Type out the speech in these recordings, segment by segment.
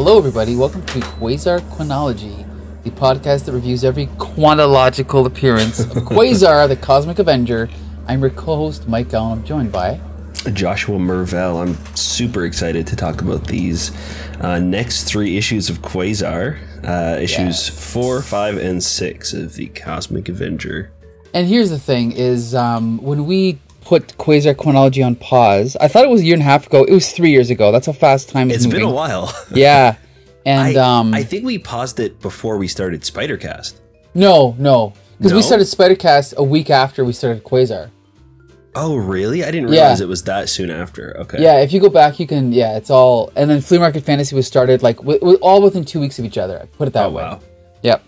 Hello, everybody. Welcome to QUA-NOLOGY, the podcast that reviews every chronological appearance of Quasar, the Cosmic Avenger. I'm your co-host, Mike Allen. I'm joined by Joshua Mervell. I'm super excited to talk about these next three issues of Quasar, issues 4, 5, and 6 of the Cosmic Avenger. And here's the thing: is when we put Quasar Chronology on pause, I thought it was a year and a half ago. It was 3 years ago. That's how fast time is moving. It's been a while. Yeah, and I think we paused it before we started Spidercast. No, because we started Spidercast a week after we started Quasar. Oh, really? I didn't realize it was that soon after. Okay. Yeah, if you go back, you can. Yeah, it's all. And then Flea Market Fantasy was started like all within 2 weeks of each other. I put it that way. Wow. Yep.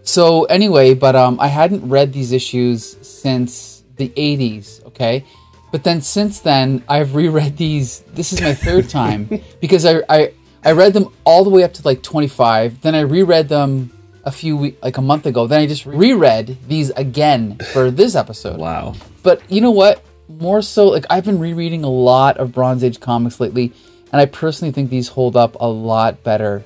So anyway, but I hadn't read these issues since the 80s, okay? But then since then, I've reread these. This is my third time because I read them all the way up to like 25. Then I reread them a month ago. Then I just reread these again for this episode. Wow. But you know what? More so, like I've been rereading a lot of Bronze Age comics lately, and I personally think these hold up a lot better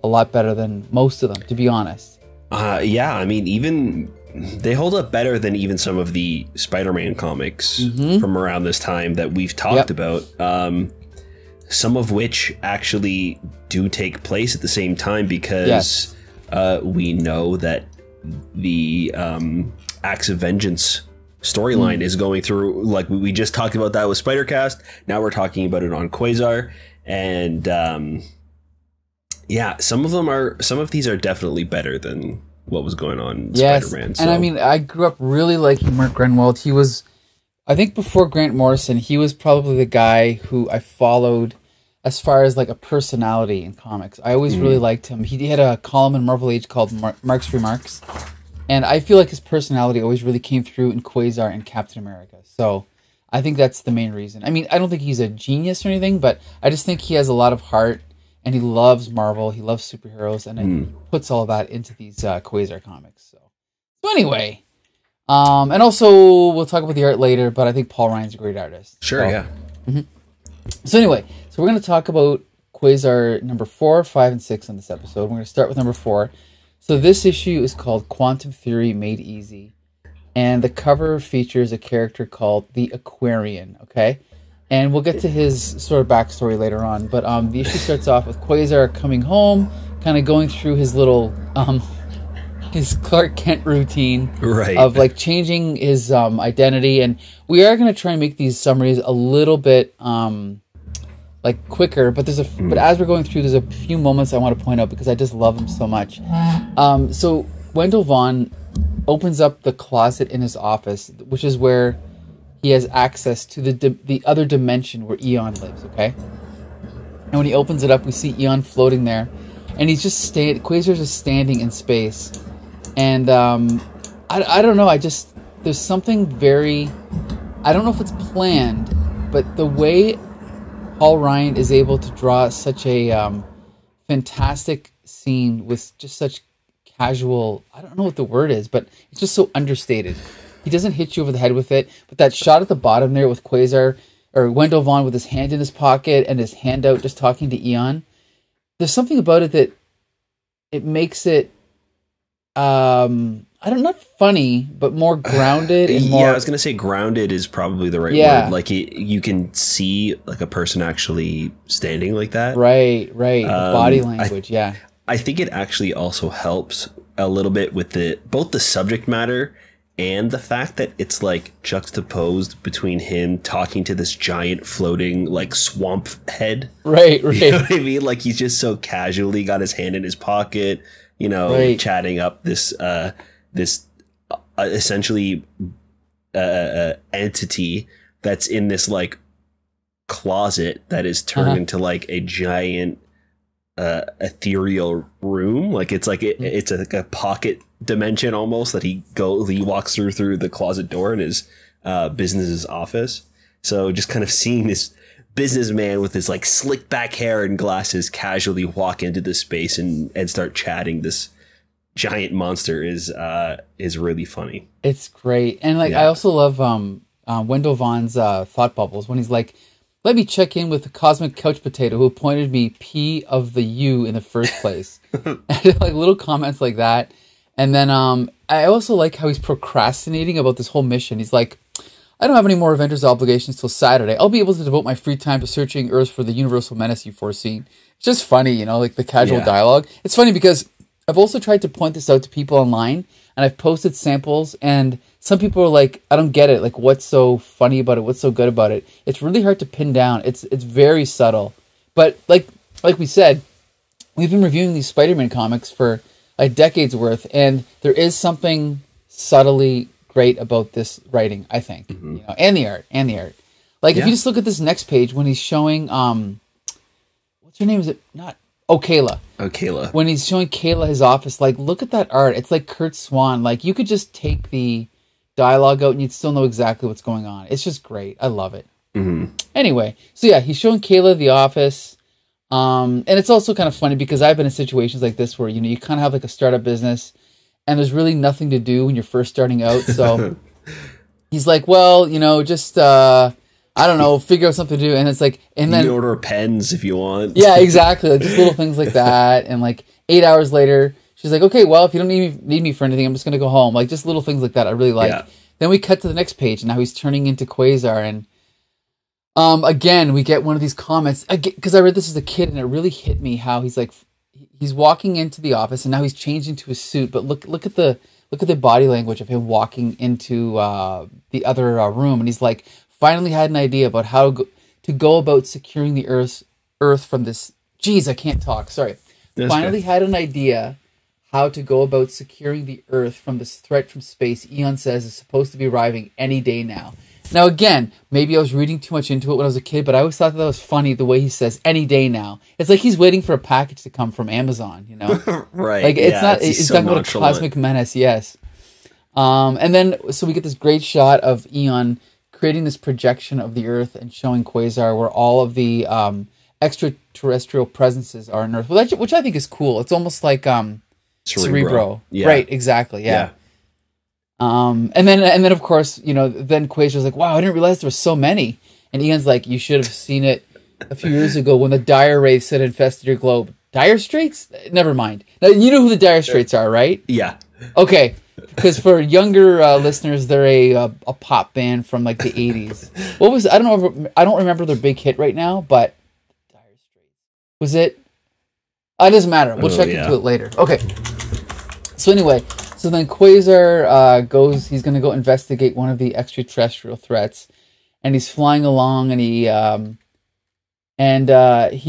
than most of them, to be honest. Yeah, I mean, they hold up better than even some of the Spider-Man comics from around this time that we've talked about. Some of which actually do take place at the same time because we know that the Acts of Vengeance storyline is going through, like we just talked about that with Spidercast. Now we're talking about it on Quasar, and yeah, some of these are definitely better than what was going on in Spider-Man. So. And I mean, I grew up really liking Mark Gruenwald. He was, I think before Grant Morrison, he was probably the guy who I followed as far as like a personality in comics. I always really liked him. He had a column in Marvel Age called Mark's Remarks. And I feel like his personality always really came through in Quasar and Captain America. So I think that's the main reason. I mean, I don't think he's a genius or anything, but I just think he has a lot of heart. And he loves Marvel. He loves superheroes, and he puts all of that into these Quasar comics. So anyway, and also we'll talk about the art later. But I think Paul Ryan's a great artist. Sure, yeah. So anyway, so we're going to talk about Quasar number 4, 5, and 6 on this episode. We're going to start with number 4. So this issue is called Quantum Theory Made Easy, and the cover features a character called the Aquarian. Okay. And we'll get to his sort of backstory later on. But the issue starts off with Quasar coming home, kind of going through his little, his Clark Kent routine of like changing his identity. And we are going to try and make these summaries a little bit like quicker. But but as we're going through, there's a few moments I want to point out because I just love them so much. So Wendell Vaughn opens up the closet in his office, which is where he has access to the other dimension where Eon lives, okay? And when he opens it up, we see Eon floating there. And he's just Quasar's just standing in space. And I don't know, there's something very, I don't know if it's planned, but the way Paul Ryan is able to draw such a fantastic scene with just such casual, I don't know what the word is, but it's just so understated. He doesn't hit you over the head with it, but that shot at the bottom there with Quasar, or Wendell Vaughn with his hand in his pocket and his hand out just talking to Eon, there's something about it that it makes it, not funny, but more grounded. And more, I was going to say grounded is probably the right word. Like you can see like a person actually standing like that. Right. The body language, I think it actually also helps a little bit with both the subject matter and the fact that it's like juxtaposed between him talking to this giant floating like swamp head. Right. You know what I mean? Like he's just so casually got his hand in his pocket, chatting up this essentially entity that's in this like closet that is turned into like a giant ethereal room. Like it's like it's like a pocket dimension almost that he walks through the closet door in his business's office. So just kind of seeing this businessman with his like slick back hair and glasses casually walk into this space and start chatting this giant monster is really funny. It's great. And like I also love Wendell Vaughn's thought bubbles when he's like, let me check in with the cosmic couch potato who appointed me P of the U in the first place. Like little comments like that. And then I also like how he's procrastinating about this whole mission. He's like, I don't have any more Avengers obligations till Saturday. I'll be able to devote my free time to searching Earth for the universal menace you foresee. It's just funny, you know, like the casual dialogue. It's funny because I've also tried to point this out to people online, and I've posted samples, and some people are like, I don't get it. Like, what's so funny about it? What's so good about it? It's really hard to pin down. It's very subtle. But like we said, we've been reviewing these Spider-Man comics for a decade's worth, and there is something subtly great about this writing, I think. You know, and the art. Like, if you just look at this next page when he's showing, what's her name? Is it not? Oh, Kayla. Oh, Kayla. When he's showing Kayla his office, like, look at that art. It's like Kurt Swan. Like, you could just take the dialogue out and you'd still know exactly what's going on. It's just great. I love it. Anyway, so yeah, he's showing Kayla the office. And it's also kind of funny because I've been in situations like this where, you know, you kind of have like a startup business and there's really nothing to do when you're first starting out. So he's like, well, you know, just, I don't know, figure out something to do. And it's like, and then you can order pens if you want. Yeah, exactly. Like, just little things like that. And like 8 hours later, she's like, okay, well, if you don't need me for anything, I'm just going to go home. Like, just little things like that I really like. Yeah. Then we cut to the next page, and now he's turning into Quasar. And again, we get one of these comments. Because I read this as a kid, and it really hit me how he's like, he's walking into the office, and now he's changed into a suit. But look at the body language of him walking into the other room. And he's like, finally had an idea about how to go about securing the Earth from this... Jeez, I can't talk. Sorry. Finally had an idea how to go about securing the Earth from this threat from space Eon says is supposed to be arriving any day now. Now, again, maybe I was reading too much into it when I was a kid, but I always thought that was funny the way he says any day now. It's like he's waiting for a package to come from Amazon, you know? Right. Like, it's not... It's talking about a cosmic menace, yes. And then, so we get this great shot of Eon creating this projection of the Earth and showing Quasar where all of the extraterrestrial presences are on Earth, which I think is cool. It's almost like Cerebro. Yeah. Right, exactly, yeah. And then of course, you know, then Quasar's like, wow, I didn't realize there were so many. And Eon's like, you should have seen it a few years ago when the dire wraiths had infested your globe. Dire Straits? Never mind. Now, you know who the Dire Straits are, right? Yeah. Okay. Because for younger listeners, they're a pop band from like the 80s. What was I don't remember their big hit right now, but Dire Straits. Was it? It doesn't matter. We'll check into it later. Okay. So anyway, so then Quasar goes. He's going to go investigate one of the extraterrestrial threats, and he's flying along, and he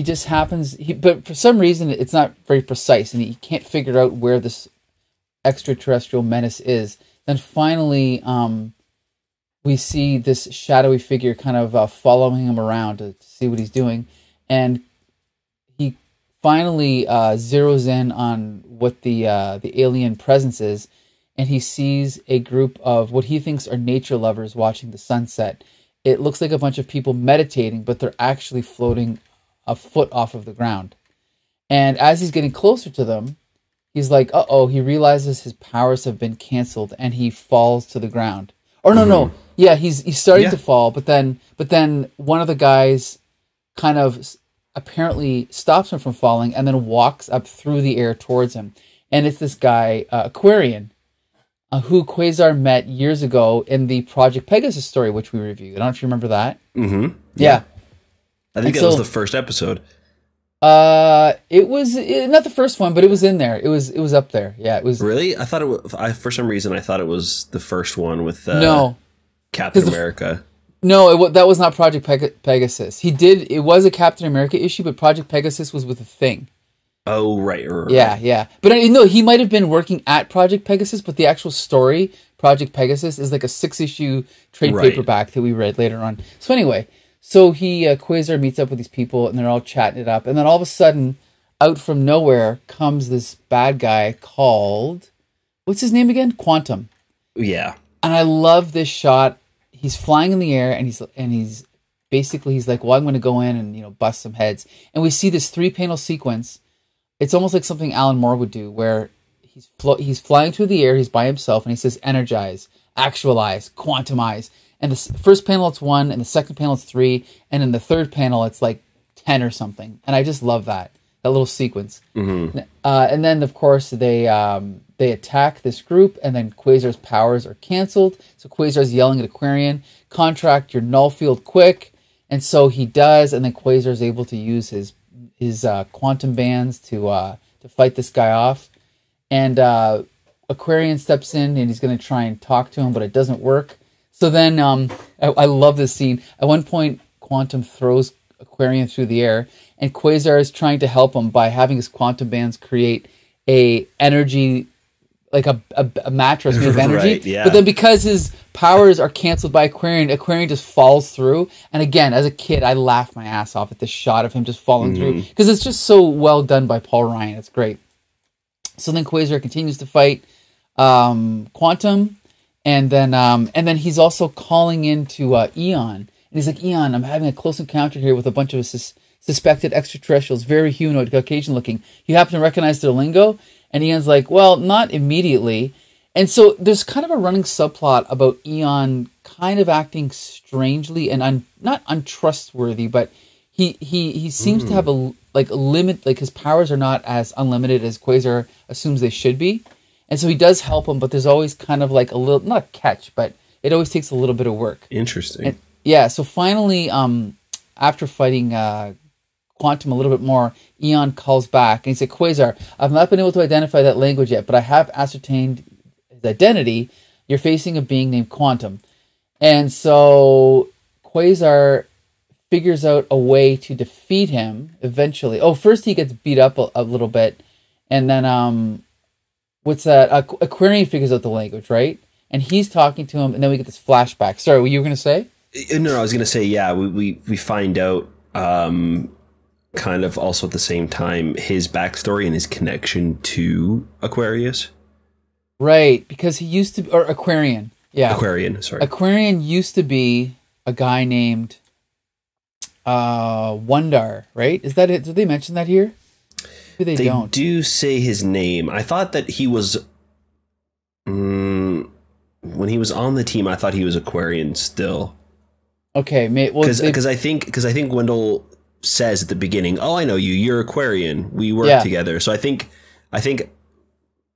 just happens. But for some reason, it's not very precise, and he can't figure out where this extraterrestrial menace is. Then finally we see this shadowy figure kind of following him around to see what he's doing, and he finally zeroes in on what the alien presence is, and he sees a group of what he thinks are nature lovers watching the sunset. It looks like a bunch of people meditating, but they're actually floating a foot off of the ground. And as he's getting closer to them, he's like, uh-oh, he realizes his powers have been canceled and he falls to the ground. Or no. Yeah, he's starting to fall, but then one of the guys kind of apparently stops him from falling and then walks up through the air towards him. And it's this guy, Aquarian, who Quasar met years ago in the Project Pegasus story, which we reviewed. I don't know if you remember that. Mm-hmm. Yeah. I think that was the first episode. It was not the first one, but it was in there. It was up there. Yeah, it was. Really? I thought it was. For some reason, I thought it was the first one with Captain America. No, that was not Project Pegasus. It was a Captain America issue, but Project Pegasus was with a Thing. Oh, right. Yeah. But no, he might have been working at Project Pegasus, but the actual story, Project Pegasus, is like a 6-issue trade paperback that we read later on. So anyway. So Quasar meets up with these people, and they're all chatting it up. And then all of a sudden, out from nowhere, comes this bad guy called... What's his name again? Quantum. Yeah. And I love this shot. He's flying in the air, and he's basically like, well, I'm going to go in and bust some heads. And we see this 3-panel sequence. It's almost like something Alan Moore would do, where he's flying through the air, he's by himself, and he says, energize, actualize, quantumize. And the first panel it's 1, and the second panel it's 3, and in the third panel it's like 10 or something. And I just love that little sequence. And then of course they attack this group, and then Quasar's powers are canceled. So Quasar's yelling at Aquarian, "Contract your null field quick." And so he does, and then Quasar's able to use his quantum bands to fight this guy off. And Aquarian steps in, and he's going to try and talk to him, but it doesn't work. So then I love this scene. At one point, Quantum throws Aquarian through the air, and Quasar is trying to help him by having his quantum bands create a energy, like a mattress made of energy. Right, yeah. But then because his powers are canceled by Aquarian, Aquarian just falls through. And again, as a kid, I laughed my ass off at this shot of him just falling through, because it's just so well done by Paul Ryan. It's great. So then Quasar continues to fight Quantum, and then he's also calling into Eon. And he's like, "Eon, I'm having a close encounter here with a bunch of suspected extraterrestrials, very humanoid, Caucasian looking. You happen to recognize their lingo?" And Eon's like, "Well, not immediately." And so there's kind of a running subplot about Eon kind of acting strangely and not untrustworthy, but he seems to have a limit, like his powers are not as unlimited as Quasar assumes they should be. And so he does help him, but there's always kind of like a little, not a catch, but it always takes a little bit of work. Interesting. And, yeah, so finally, after fighting Quantum a little bit more, Eon calls back, and he said, "Quasar, I've not been able to identify that language yet, but I have ascertained his identity. You're facing a being named Quantum." And so Quasar figures out a way to defeat him eventually. Oh, first he gets beat up a little bit, and then what's that? Aquarian figures out the language, right? And he's talking to him, and then we get this flashback. Sorry, what you were going to say? No, I was going to say, yeah, we find out kind of also at the same time his backstory and his connection to Aquarius. Right, because he used to, or Aquarian. Yeah. Aquarian, sorry. Aquarian used to be a guy named Wundar, right? Is that it? Did they mention that here? Maybe they don't. They do say his name. I thought that he was... when he was on the team, I thought he was Aquarian still. Okay, because I think Wendell says at the beginning, "Oh, I know you. You're Aquarian. We work together." So I think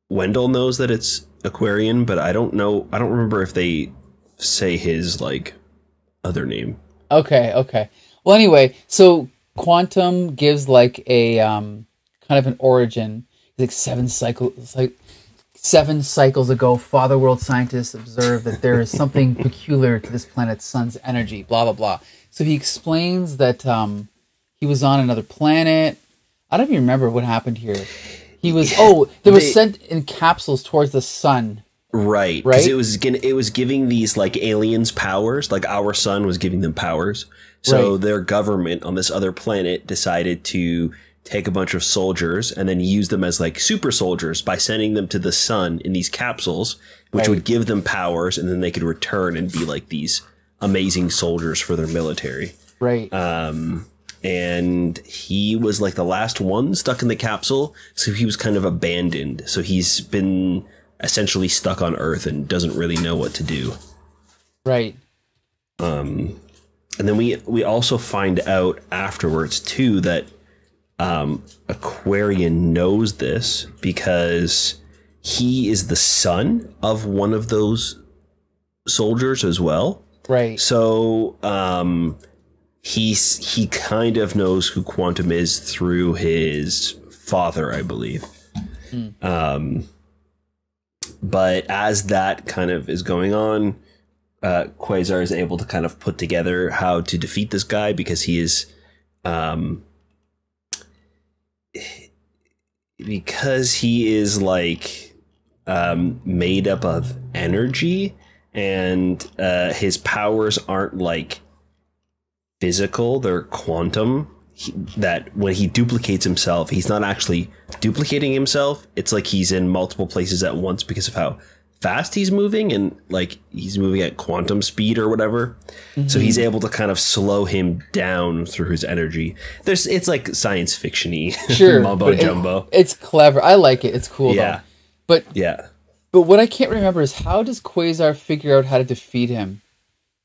Wendell knows that it's Aquarian, but I don't know. I don't remember if they say his like other name. Okay. Well, anyway, so Quantum gives like a kind of an origin. Like 7 cycles ago, Father World scientists observed that there is something peculiar to this planet's sun's energy, blah, blah, blah. So he explains that he was on another planet. I don't even remember what happened here. He was, they were sent in capsules towards the sun. Right? Because it was giving these like aliens powers, like our sun was giving them powers. So their government on this other planet decided to take a bunch of soldiers and then use them as like super soldiers by sending them to the sun in these capsules, which would give them powers, and then they could return and be like these amazing soldiers for their military. Right. And he was like the last one stuck in the capsule, so he was kind of abandoned. So he's been essentially stuck on Earth and doesn't really know what to do. Right. And then we also find out afterwards too that Aquarian knows this because he is the son of one of those soldiers as well. Right. So he kind of knows who Quantum is through his father, I believe. But as that kind of is going on, Quasar is able to kind of put together how to defeat this guy because he is like made up of energy, and his powers aren't like physical, they're quantum. That when he duplicates himself, he's not actually duplicating himself. It's like he's in multiple places at once because of how fast he's moving, and like he's moving at quantum speed or whatever. So he's able to kind of slow him down through his energy. It's like science fiction-y, mumbo jumbo. It's clever. I like it. It's cool. Yeah. Though. But what I can't remember is, how does Quasar figure out how to defeat him?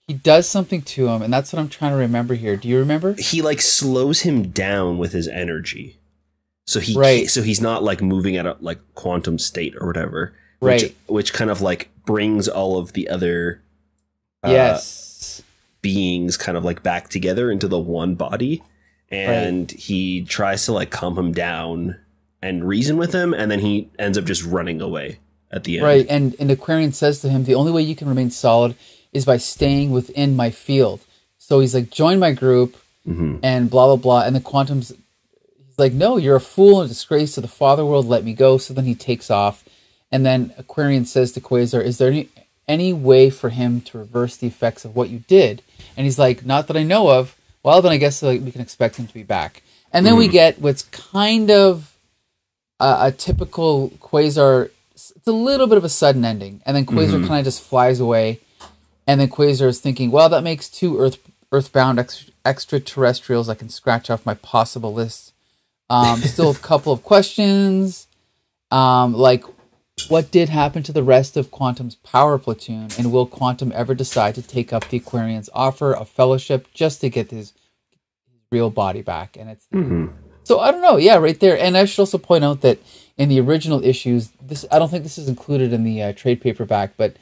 he does something to him, and that's what I'm trying to remember here. Do you remember? He like slows him down with his energy, so he's not like moving at a like quantum state or whatever, which kind of like brings all of the other beings kind of like back together into the one body, and he tries to like calm him down and reason with him, and then he ends up just running away at the end. Right, and Aquarian says to him, the only way you can remain solid is by staying within my field. So he's like, join my group, and blah, blah, blah. And the Quantum's he's like, no, you're a fool and a disgrace to the father world, let me go. So then he takes off. And then Aquarian says to Quasar, is there any way for him to reverse the effects of what you did? And he's like, not that I know of. Well, then I guess we can expect him to be back. And then we get what's kind of a typical Quasar. It's a little bit of a sudden ending. And then Quasar kind of just flies away. And then Quasar is thinking, well, that makes 2 earthbound extraterrestrials I can scratch off my possible list. Still a couple of questions. Like, what did happen to the rest of Quantum's power platoon? And will Quantum ever decide to take up the Aquarian's offer of fellowship just to get his real body back? And it's so I don't know. Yeah, right there. And I should also point out that in the original issues, I don't think this is included in the trade paperback, but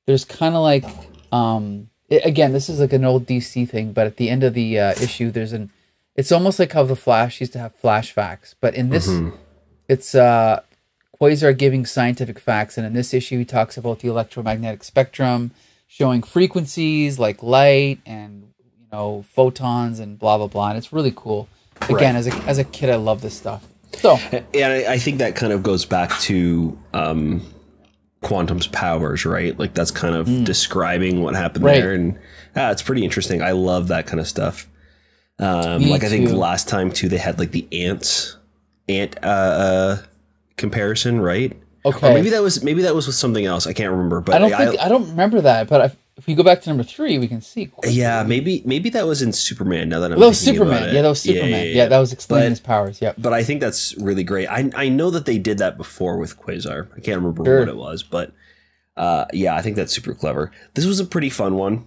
there's kind of like, again, this is like an old DC thing, but at the end of the issue, it's almost like how the Flash used to have flash facts, but in this, it's Quasar giving scientific facts, and in this issue, he talks about the electromagnetic spectrum, showing frequencies like light and photons and blah blah blah, and it's really cool. Again, as a kid, I love this stuff. So, and I think that kind of goes back to Quantum's powers, right? Like that's kind of describing what happened there, and it's pretty interesting. I love that kind of stuff. Like I think last time too, they had like the ant comparison, right? Okay, or maybe that was with something else. I can't remember, but I don't remember that. But if we go back to number 3, we can see. Yeah, maybe that was in Superman. Now that I'm that was Superman. Yeah, that was Superman. Yeah, that was explaining his powers. Yeah, but I think that's really great. I know that they did that before with Quasar. I can't remember what it was, but yeah, I think that's super clever. This was a pretty fun one.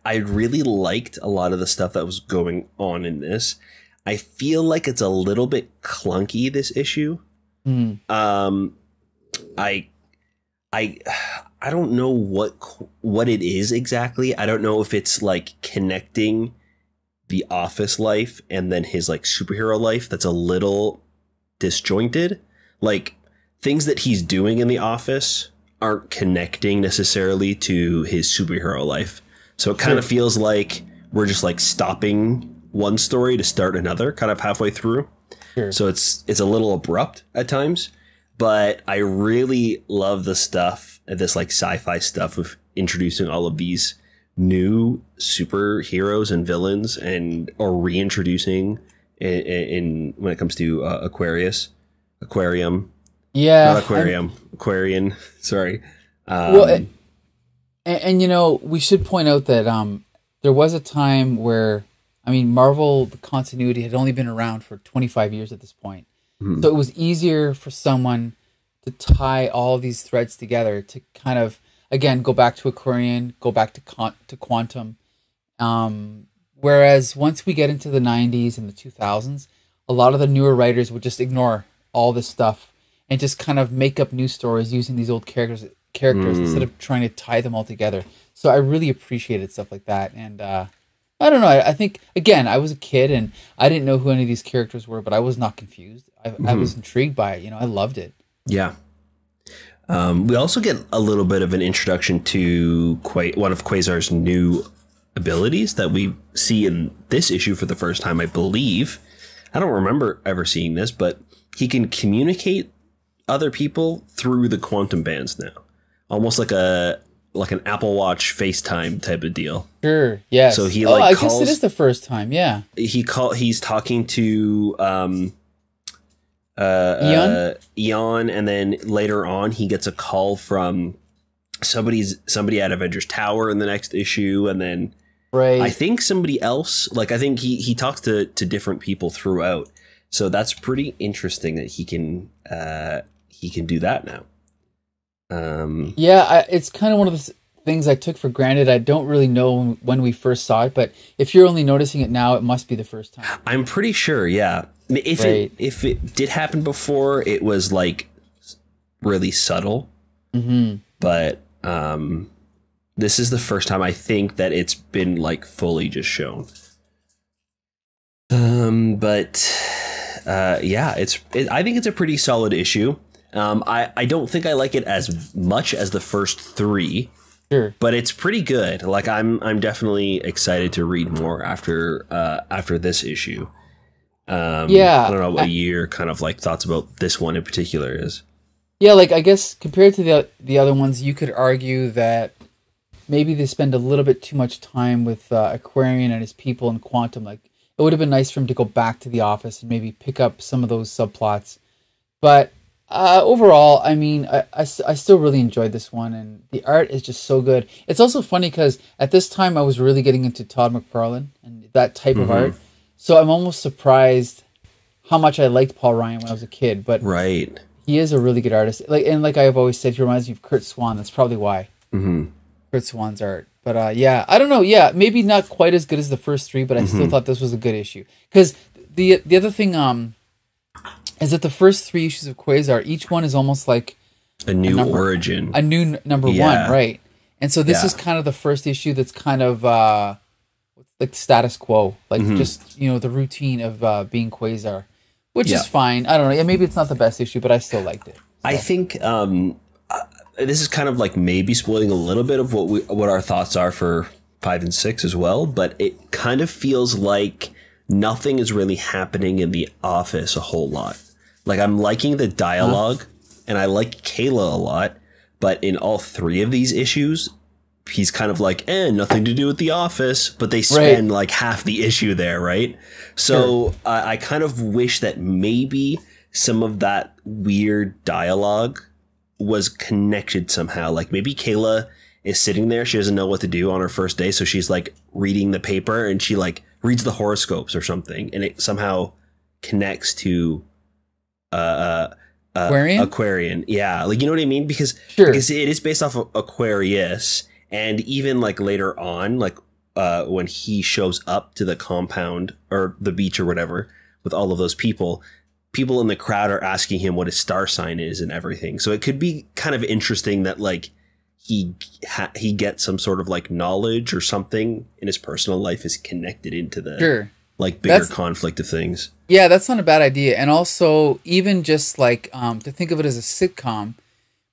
I really liked a lot of the stuff that was going on in this. I feel like it's a little bit clunky, this issue. I don't know what it is exactly. I don't know if it's like connecting the office life and then his like superhero life that's a little disjointed. Like things that he's doing in the office aren't connecting necessarily to his superhero life. So it kind of feels like we're just like stopping one story to start another kind of halfway through. So it's a little abrupt at times, but I really love the stuff, this like sci-fi stuff of introducing all of these new superheroes and villains or reintroducing in when it comes to Aquarian. Sorry. Well, and we should point out that there was a time where, Marvel, the continuity had only been around for 25 years at this point. So it was easier for someone to tie all these threads together to kind of, again, go back to Aquarian, go back to Quantum. Whereas once we get into the 90s and the 2000s, a lot of the newer writers would just ignore all this stuff and just kind of make up new stories using these old characters instead of trying to tie them all together. So I really appreciated stuff like that. And I don't know. I think, again, I was a kid and I didn't know who any of these characters were, but I was not confused. I was intrigued by it. I loved it. Yeah. We also get a little bit of an introduction to one of Quasar's new abilities that we see in this issue for the first time, I believe. I don't remember ever seeing this, but he can communicate other people through the quantum bands now. Almost like an Apple Watch FaceTime type of deal. Sure. Yes. So he I guess it is the first time. Yeah. He's talking to Eon, and then later on he gets a call from somebody at Avengers Tower in the next issue, and then I think somebody else. Like I think he talks to different people throughout. So that's pretty interesting that he can do that now. Yeah, it's kind of one of those things I took for granted. I don't really know when we first saw it, but if you're only noticing it now, it must be the first time. I'm pretty sure, yeah. If it did happen before, it was like really subtle. But this is the first time I think that it's been like fully just shown. Yeah, I think it's a pretty solid issue. I don't think I like it as much as the first 3. Sure. But it's pretty good. Like I'm definitely excited to read more after this issue. Yeah. I don't know what your kind of like thoughts about this one in particular is. Yeah, like I guess compared to the other ones, you could argue that maybe they spend a little bit too much time with Aquarian and his people in Quantum. Like it would have been nice for him to go back to the office and maybe pick up some of those subplots. But overall, I mean, I still really enjoyed this one, and the art is just so good. It's also funny because at this time I was really getting into Todd McFarlane and that type of art, so I'm almost surprised how much I liked Paul Ryan when I was a kid. But he is a really good artist. Like I've always said, he reminds me of Kurt Swan. That's probably why. Kurt Swan's art. But yeah, I don't know. Yeah, maybe not quite as good as the first 3, but I still thought this was a good issue. Because the other thing is that the first 3 issues of Quasar, each one is almost like a new origin, a new number 1, right? And so this is kind of the first issue that's kind of like status quo, like just the routine of being Quasar, which is fine. I don't know. Yeah, maybe it's not the best issue, but I still liked it. So. I think this is kind of like maybe spoiling a little bit of what our thoughts are for 5 and 6 as well, but it kind of feels like nothing is really happening in the office a whole lot. Like I'm liking the dialogue and I like Kayla a lot, but in all 3 of these issues, he's kind of like, nothing to do with the office, but they spend like half the issue there, right? So I kind of wish that maybe some of that weird dialogue was connected somehow. Like maybe Kayla is sitting there, she doesn't know what to do on her first day, so she's like reading the paper and she like reads the horoscopes or something, and it somehow connects to Aquarian. Yeah, like you know what I mean? Because it is based off of Aquarius, and even like later on, like when he shows up to the compound or the beach or whatever with all of those people in the crowd are asking him what his star sign is and everything. So it could be kind of interesting that like he gets some sort of like knowledge or something in his personal life is connected into the like bigger conflict of things. Yeah, that's not a bad idea. And also even just like to think of it as a sitcom,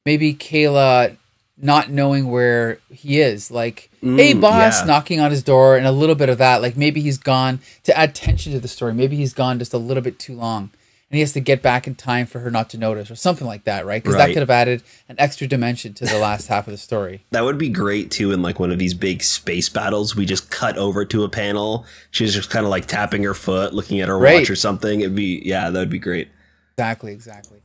maybe Kayla not knowing where he is, like, hey boss, knocking on his door, and a little bit of that, like maybe he's gone to add tension to the story. Maybe he's gone just a little bit too long. And he has to get back in time for her not to notice or something like that, right? Because that could have added an extra dimension to the last half of the story. That would be great, too, in like one of these big space battles. We just cut over to a panel. She's just kind of like tapping her foot, looking at her watch or something. It'd be, that would be great. Exactly.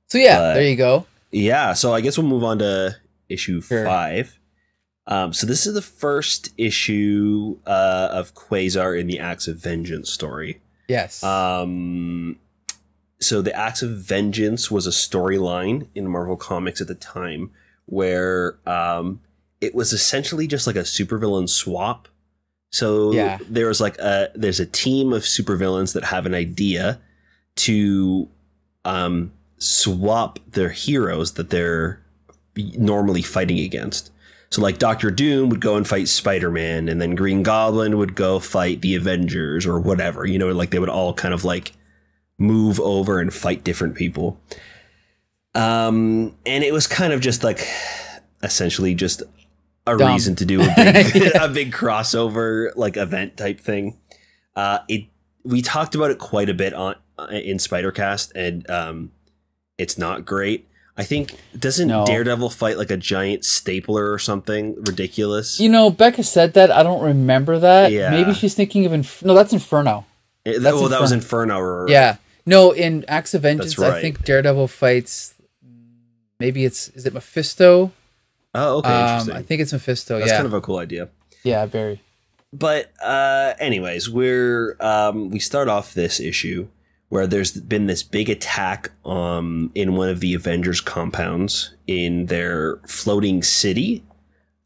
So there you go. Yeah, so I guess we'll move on to issue 5. So this is the first issue of Quasar in the Acts of Vengeance story. Yes. So the Acts of Vengeance was a storyline in Marvel Comics at the time where it was essentially just like a supervillain swap. So there was like there's a team of supervillains that have an idea to swap their heroes that they're normally fighting against. So like Doctor Doom would go and fight Spider-Man, and then Green Goblin would go fight the Avengers or whatever, you know, like they would all kind of like move over and fight different people. And it was kind of just like essentially just a reason to do a big, a big crossover like event type thing. We talked about it quite a bit in Spider-Cast, and it's not great. I think, doesn't Daredevil fight like a giant stapler or something ridiculous? You know, Becca said that. I don't remember that. Yeah. Maybe she's thinking of no, that's Inferno. That was Inferno. Yeah. No, in Acts of Vengeance, I think Daredevil fights, maybe is it Mephisto? Oh, okay, interesting. I think it's Mephisto, That's kind of a cool idea. Yeah, very. But anyways, we start off this issue where there's been this big attack in one of the Avengers compounds in their floating city.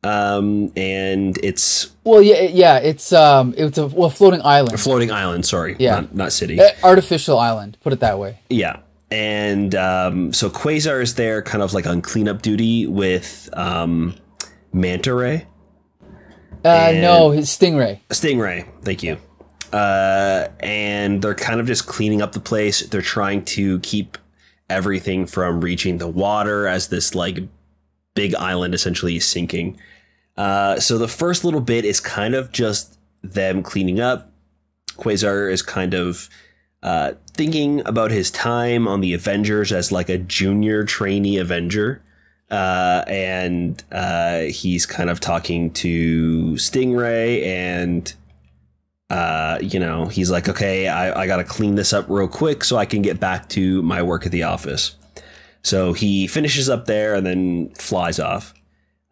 And it's it's a floating island. a floating island. Sorry, not city. Artificial island. Put it that way. Yeah, and so Quasar is there, kind of like on cleanup duty with Manta Ray. No, his Stingray. Stingray, thank you. And they're kind of just cleaning up the place. They're trying to keep everything from reaching the water as this like big island essentially is sinking. So the first little bit is kind of just them cleaning up. Quasar is kind of thinking about his time on the Avengers as like a junior trainee Avenger. And he's kind of talking to Stingray, and he's like, okay, I gotta clean this up real quick so I can get back to my work at the office. So he finishes up there and then flies off.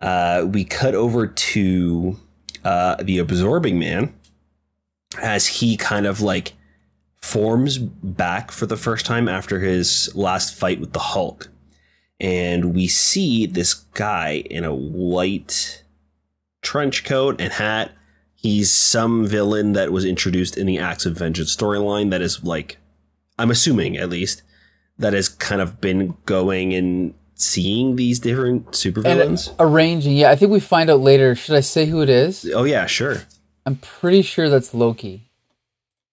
We cut over to the Absorbing Man as he kind of like forms back for the first time after his last fight with the Hulk. And we see this guy in a white trench coat and hat. He's some villain that was introduced in the Acts of Vengeance storyline that is like, I'm assuming at least, that has kind of been going and seeing these different supervillains. And arranging, yeah. I think we find out later. Should I say who it is? Oh, yeah, sure. I'm pretty sure that's Loki.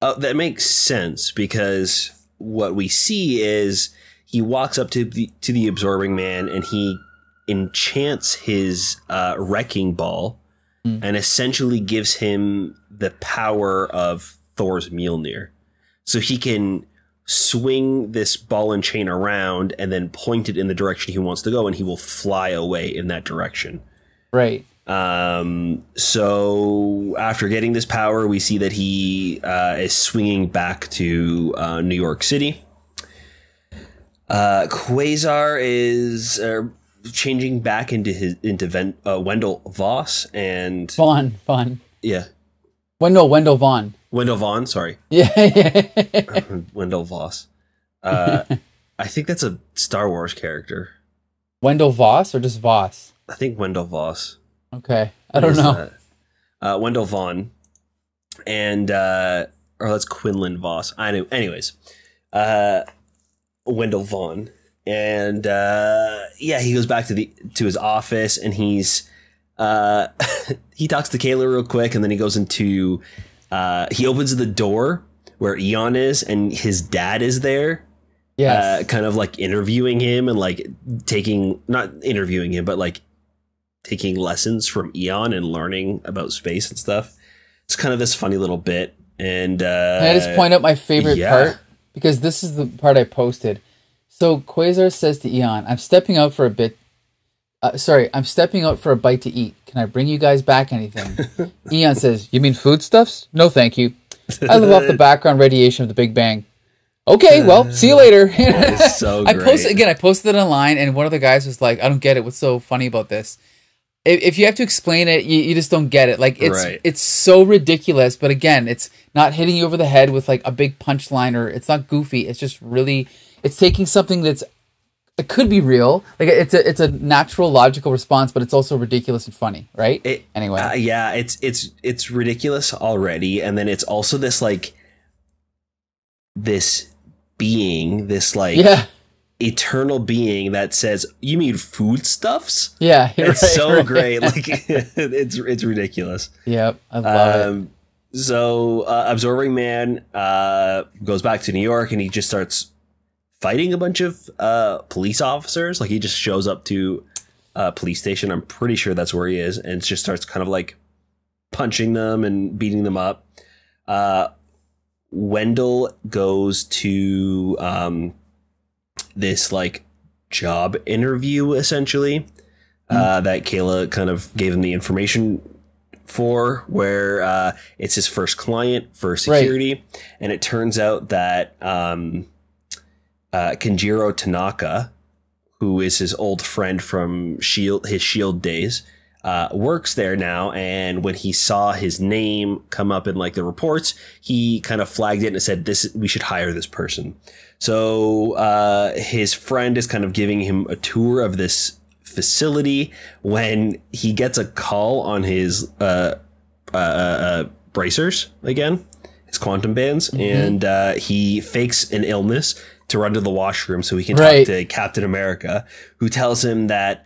Oh, that makes sense, because what we see is he walks up to the Absorbing Man and he enchants his wrecking ball and essentially gives him the power of Thor's Mjolnir. So he can swing this ball and chain around and then point it in the direction he wants to go, and he will fly away in that direction. Right. So after getting this power, we see that he is swinging back to New York City. Quasar is changing back into Wendell Voss and Vaughn. Yeah. Wendell Vaughn. Wendell Vaughn, sorry. Yeah. Wendell Voss. I think that's a Star Wars character. Wendell Voss or just Voss? I think Wendell Voss. Okay. I don't know. Wendell Vaughn. And or that's Quinlan Voss. I know. Anyways. Wendell Vaughn. And he goes back to his office, and he's he talks to Kayla real quick, and then he goes into he opens the door where Eon is, and his dad is there. Yes. Kind of like interviewing him and like not interviewing him, but like taking lessons from Eon and learning about space and stuff. It's kind of this funny little bit. And can I just point out my favorite part? Because this is the part I posted. So Quasar says to Eon, I'm stepping out for a bite to eat. Can I bring you guys back anything? Eon says, you mean foodstuffs? No, thank you. I live off the background radiation of the Big Bang. Okay, well, see you later. It's so great. I posted it online, and one of the guys was like, I don't get it. What's so funny about this? If you have to explain it, you just don't get it. Like, it's so ridiculous, but again, it's not hitting you over the head with like a big punchline, or it's not goofy. It's just really, it's taking something it could be real. Like, it's a natural, logical response, but it's also ridiculous and funny, right? It's ridiculous already, and then it's also this like this being, this like eternal being that says, you mean foodstuffs? Yeah, it's great. Like it's ridiculous. Yep, I love it. So Absorbing Man goes back to New York, and he just starts fighting a bunch of police officers. Like, he just shows up to a police station. I'm pretty sure that's where he is, and just starts kind of like punching them and beating them up. Wendell goes to this like job interview, essentially, that Kayla kind of gave him the information for, where it's his first client for security. Right. And it turns out that Kenjiro Tanaka, who is his old friend from his Shield days, works there now, and when he saw his name come up in like the reports, he kind of flagged it and said, we should hire this person. So his friend is kind of giving him a tour of this facility when he gets a call on his bracers again, his quantum bands, and he fakes an illness to run to the washroom so he can talk to Captain America, who tells him that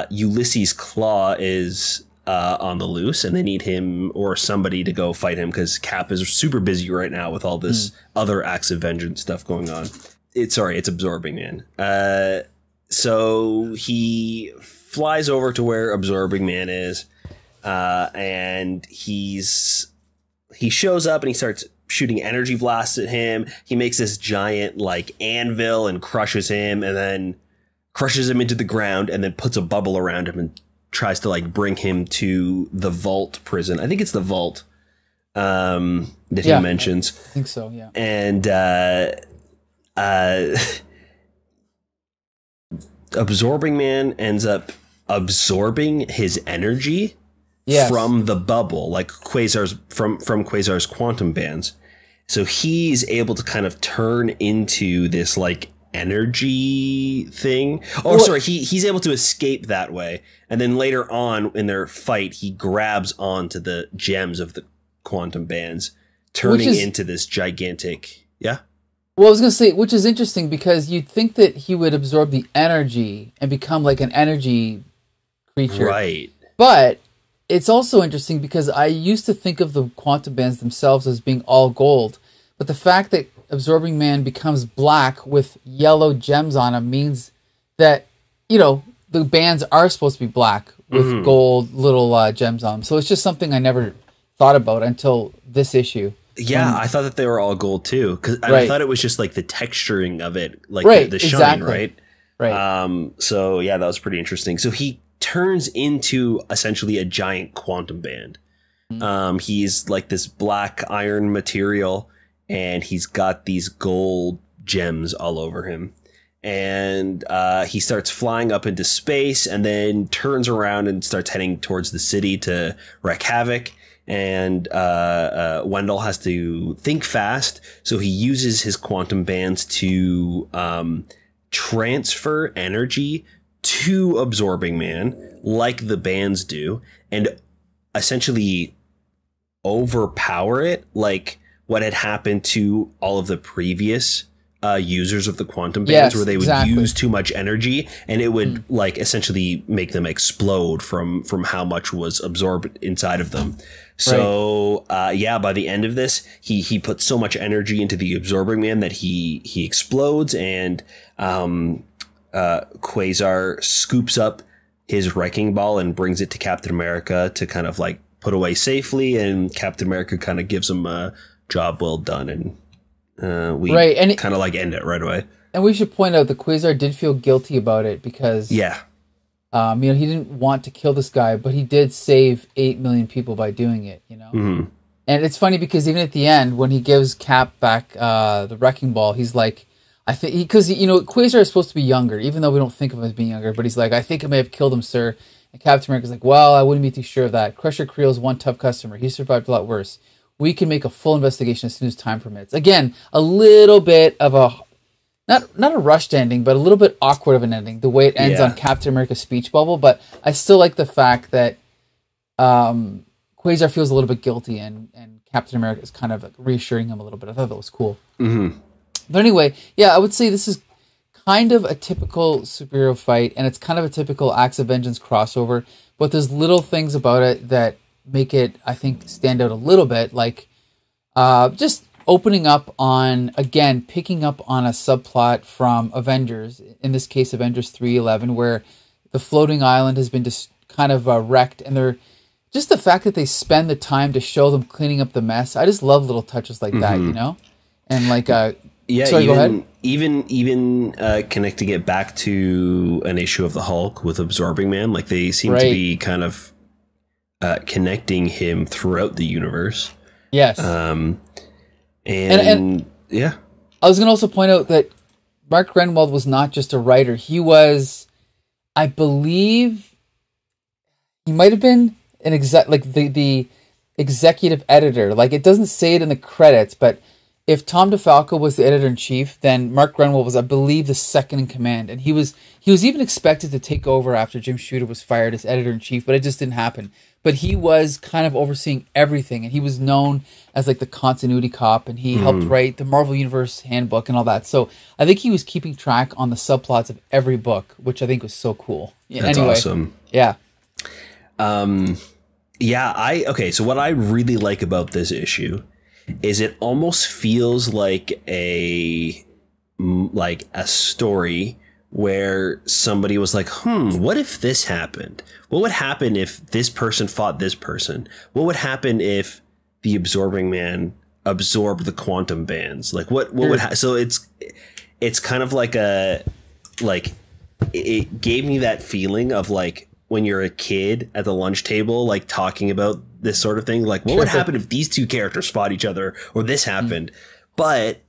Ulysses Claw is on the loose and they need him or somebody to go fight him because Cap is super busy right now with all this other acts of vengeance stuff going on. It's Absorbing Man. So he flies over to where Absorbing Man is, and he shows up and he starts shooting energy blasts at him. He makes this giant like anvil and crushes him, and then crushes him into the ground, and then puts a bubble around him and tries to like bring him to the Vault prison. I think it's the Vault that he mentions. I think so, yeah. And Absorbing Man ends up absorbing his energy from the bubble, like Quasar's from Quasar's quantum bands. So he's able to kind of turn into this like energy thing. He's able to escape that way. And then later on in their fight, he grabs onto the gems of the quantum bands, turning into this gigantic... Yeah? Well, I was going to say, which is interesting because you'd think that he would absorb the energy and become like an energy creature. Right. But it's also interesting because I used to think of the quantum bands themselves as being all gold. But the fact that Absorbing Man becomes black with yellow gems on him means that, you know, the bands are supposed to be black with gold little gems on them. So it's just something I never thought about until this issue. Yeah, I thought that they were all gold too, because I thought it was just like the texturing of it, like the shine, right? So yeah, that was pretty interesting. So he turns into essentially a giant quantum band. He's like this black iron material, and he's got these gold gems all over him. And he starts flying up into space, and then turns around and starts heading towards the city to wreak havoc. And Wendell has to think fast, so he uses his quantum bands to transfer energy to Absorbing Man, like the bands do, and essentially overpower it, like what had happened to all of the previous users of the quantum bands, where they would use too much energy, and it would like essentially make them explode from how much was absorbed inside of them. So by the end of this, he puts so much energy into the Absorbing Man that he explodes, and Quasar scoops up his wrecking ball and brings it to Captain America to kind of like put away safely, and Captain America kind of gives him a job well done, and we kind of like end it right away. And we should point out that Quasar did feel guilty about it because he didn't want to kill this guy, but he did save 8 million people by doing it, you know? And it's funny because even at the end, when he gives Cap back the wrecking ball, he's like, I think, because, you know, Quasar is supposed to be younger, even though we don't think of him as being younger, but he's like, I think I may have killed him, sir. And Captain America's like, well, I wouldn't be too sure of that. Crusher Creel's one tough customer. He survived a lot worse. We can make a full investigation as soon as time permits. Again, a little bit of a, not a rushed ending, but a little bit awkward of an ending, the way it ends on Captain America's speech bubble. But I still like the fact that Quasar feels a little bit guilty, and Captain America is kind of like reassuring him a little bit. I thought that was cool. But anyway, I would say this is kind of a typical superhero fight, and it's kind of a typical Acts of Vengeance crossover, but there's little things about it that make it, I think, stand out a little bit, like just opening up on, again, picking up on a subplot from Avengers, in this case Avengers 3:11, where the floating island has been just kind of wrecked, and they're just the fact that they spend the time to show them cleaning up the mess. I just love little touches like that, you know? And like sorry, go ahead. Even connecting it back to an issue of the Hulk with Absorbing Man, like they seem to be kind of connecting him throughout the universe. Yes. And yeah. I was going to also point out that Mark Gruenwald was not just a writer. He was, I believe, he might have been an the executive editor. Like, it doesn't say it in the credits, but if Tom DeFalco was the editor-in-chief, then Mark Gruenwald was, I believe, the second in command. And he was even expected to take over after Jim Shooter was fired as editor-in-chief, but it just didn't happen. But he was kind of overseeing everything, and he was known as like the continuity cop, and he helped write the Marvel Universe handbook and all that. So I think he was keeping track on the subplots of every book, which I think was so cool. That's awesome. Yeah. Okay, so what I really like about this issue is it almost feels like a story where somebody was like, what if this happened? What would happen if this person fought this person? What would happen if the absorbing man absorbed the quantum bands? Like what would so it's kind of like it gave me that feeling of like when you're a kid at the lunch table, like talking about this sort of thing, like what would happen if these two characters fought each other or this happened? But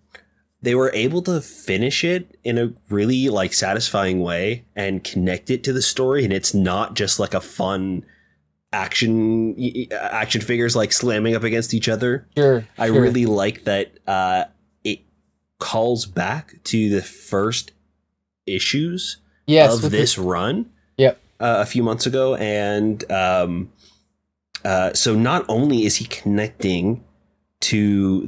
they were able to finish it in a really like satisfying way and connect it to the story. And it's not just like a fun action figures like slamming up against each other. I really like that it calls back to the first issues of this run a few months ago. And so not only is he connecting to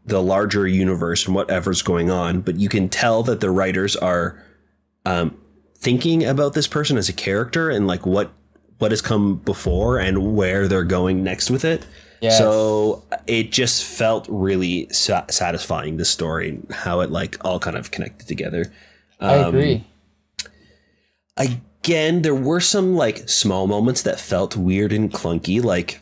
the larger universe and whatever's going on, but you can tell that the writers are thinking about this person as a character and like what has come before and where they're going next with it. Yes. So it just felt really satisfying, the story, and how it like all kind of connected together. I agree. Again, there were some like small moments that felt weird and clunky, like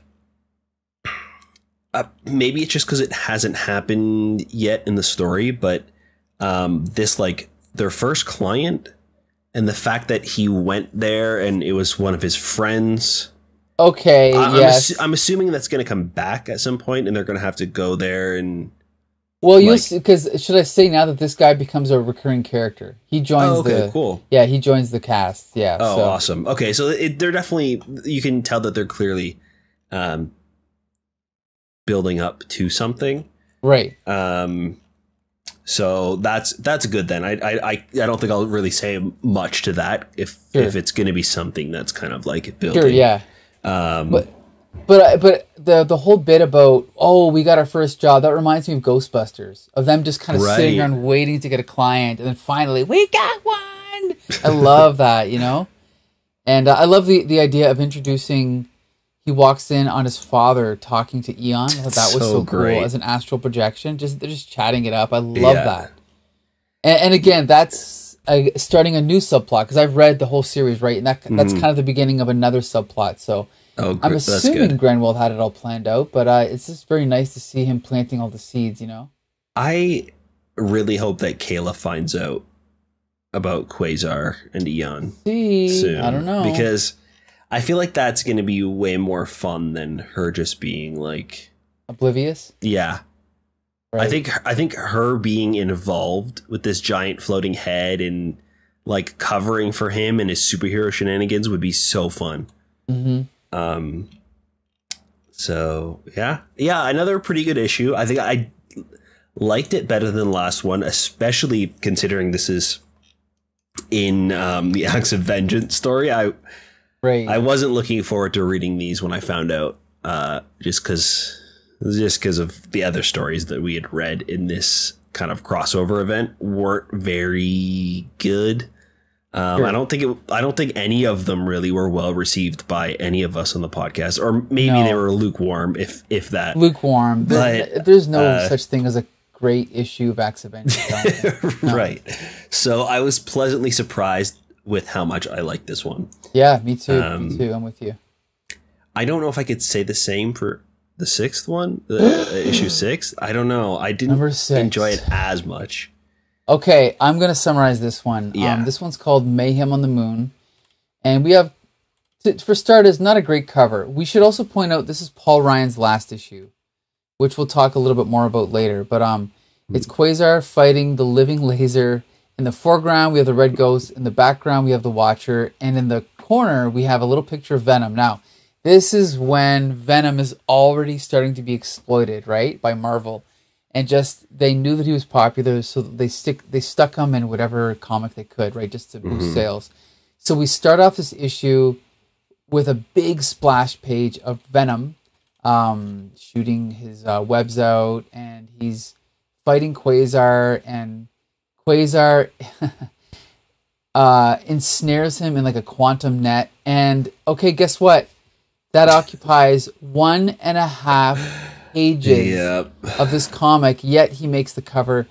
maybe it's just because it hasn't happened yet in the story, but this like their first client and the fact that he went there and it was one of his friends. Okay, yes. I'm assuming that's going to come back at some point and they're going to have to go there and... Well, you'll see, because should I say now that this guy becomes a recurring character? He joins cool. Yeah, he joins the cast. Yeah. Oh, awesome. Okay, so they're definitely... You can tell that they're clearly... building up to something, right? So that's good then. I don't think I'll really say much to that if it's going to be something that's kind of like building. Sure, yeah. But the whole bit about we got our first job, that reminds me of Ghostbusters, of them just kind of sitting around waiting to get a client, and then finally we got one. I love that, and I love the idea of introducing. He walks in on his father talking to Eon. I thought that was so cool as an astral projection. They're just chatting it up. I love that. And again, that's starting a new subplot, because I've read the whole series, right? And that's kind of the beginning of another subplot. So I'm assuming Gruenwald had it all planned out, but it's just very nice to see him planting all the seeds, I really hope that Kayla finds out about Quasar and Eon soon. I don't know. Because... I feel like that's going to be way more fun than her just being like oblivious. Yeah, right. I think her being involved with this giant floating head and like covering for him and his superhero shenanigans would be so fun. Mm-hmm. So yeah, another pretty good issue. I think I liked it better than the last one, especially considering this is in the Acts of Vengeance story. I wasn't looking forward to reading these when I found out, just because of the other stories that we had read in this kind of crossover event weren't very good. Sure. I don't think any of them really were well received by any of us on the podcast, or maybe they were lukewarm, if that. Lukewarm, but there's no such thing as a great issue of Acts of Vengeance. Right. So I was pleasantly surprised with how much I like this one. Yeah, me too. Me too. I'm with you. I don't know if I could say the same for the sixth one, issue 6. I don't know. I didn't enjoy it as much. Okay, I'm going to summarize this one. Yeah. This one's called Mayhem on the Moon. And we have, for starters, not a great cover. We should also point out this is Paul Ryan's last issue, which we'll talk a little bit more about later. But it's Quasar fighting the living laser. In the foreground, we have the Red Ghost. In the background, we have the Watcher. And in the corner, we have a little picture of Venom. Now, this is when Venom is already starting to be exploited, right, by Marvel. and just they knew that he was popular, so they stuck him in whatever comic they could, right, just to boost sales. So we start off this issue with a big splash page of Venom shooting his webs out, and he's fighting Quasar, and Quasar ensnares him in like a quantum net. And okay, guess what? That occupies 1.5 pages of this comic, yet he makes the cover.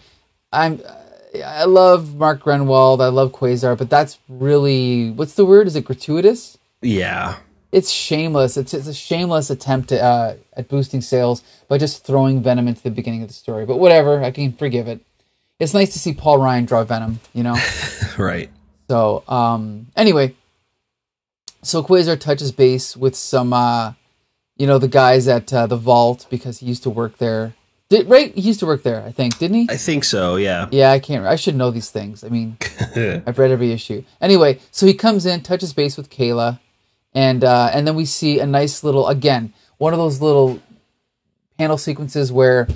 I love Mark Gruenwald, I love Quasar, but that's really, what's the word? Is it gratuitous? Yeah. It's shameless. It's a shameless attempt at boosting sales by just throwing Venom into the beginning of the story. But whatever, I can forgive it. It's nice to see Paul Ryan draw Venom, you know? Right. So, anyway, so Quasar touches base with some, the guys at the Vault, because he used to work there. Right? He used to work there, I think, didn't he? I think so, yeah. Yeah, I should know these things. I mean, I've read every issue. Anyway, so he comes in, touches base with Kayla, and then we see a nice little, again, one of those little panel sequences where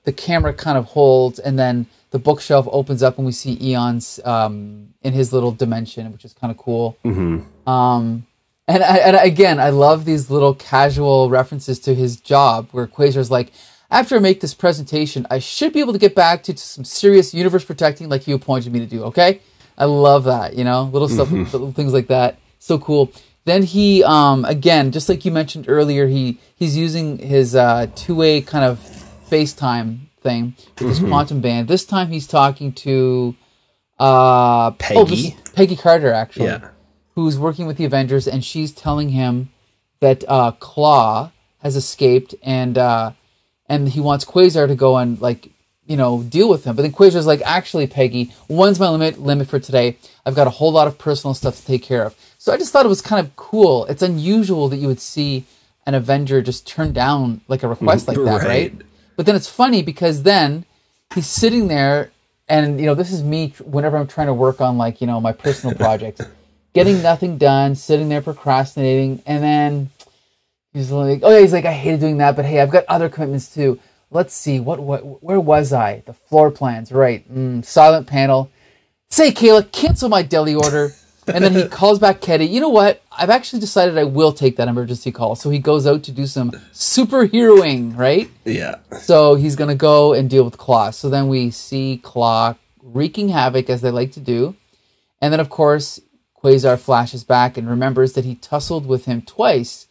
the camera kind of holds, and then the bookshelf opens up, and we see Eon's in his little dimension, which is kind of cool. And again, I love these little casual references to his job, where Quasar's like, after I make this presentation, I should be able to get back to some serious universe protecting like you appointed me to do, okay? I love that, little stuff, little things like that. So cool. Then he, again, just like you mentioned earlier, he's using his two-way kind of FaceTime thing with his quantum band. This time he's talking to Peggy. Peggy Carter, actually, yeah, who's working with the Avengers, and she's telling him that Claw has escaped, and he wants Quasar to go and, deal with him. But then Quasar's like, actually, Peggy, one's my limit for today. I've got a whole lot of personal stuff to take care of. So I just thought it was kind of cool. It's unusual that you would see an Avenger just turn down, like, a request like that, right? But then it's funny, because then he's sitting there, and, this is me whenever I'm trying to work on, my personal projects. Getting nothing done, sitting there procrastinating, and then he's like, I hated doing that, but hey, I've got other commitments too. Let's see, where was I? The floor plans, right. Silent panel. Say, Kayla, cancel my deli order. And then he calls back Ketty. You know what? I've actually decided I will take that emergency call. So he goes out to do some superheroing, right? Yeah. So he's going to go and deal with Claw. So then we see Claw wreaking havoc, as they like to do. And then, of course, Quasar flashes back and remembers that he tussled with him twice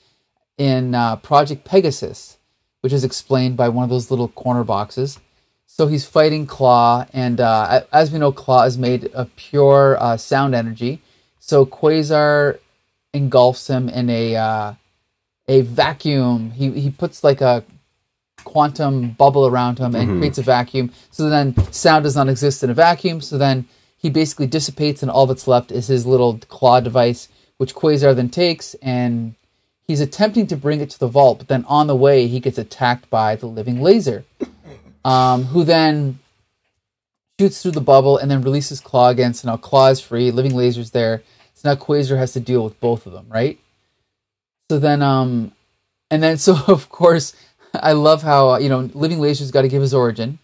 in Project Pegasus, which is explained by one of those little corner boxes. So he's fighting Claw, and as we know, Claw is made of pure sound energy. So Quasar engulfs him in a vacuum. He puts like a quantum bubble around him and creates a vacuum. So then sound does not exist in a vacuum. So then he basically dissipates, and all that's left is his little claw device, which Quasar then takes, and he's attempting to bring it to the vault, but then on the way, he gets attacked by the living laser, who then shoots through the bubble and then releases Claw again. So now Claw is free, living laser's there. So now Quasar has to deal with both of them, right? So then, so of course, I love how, living laser's got to give his origin.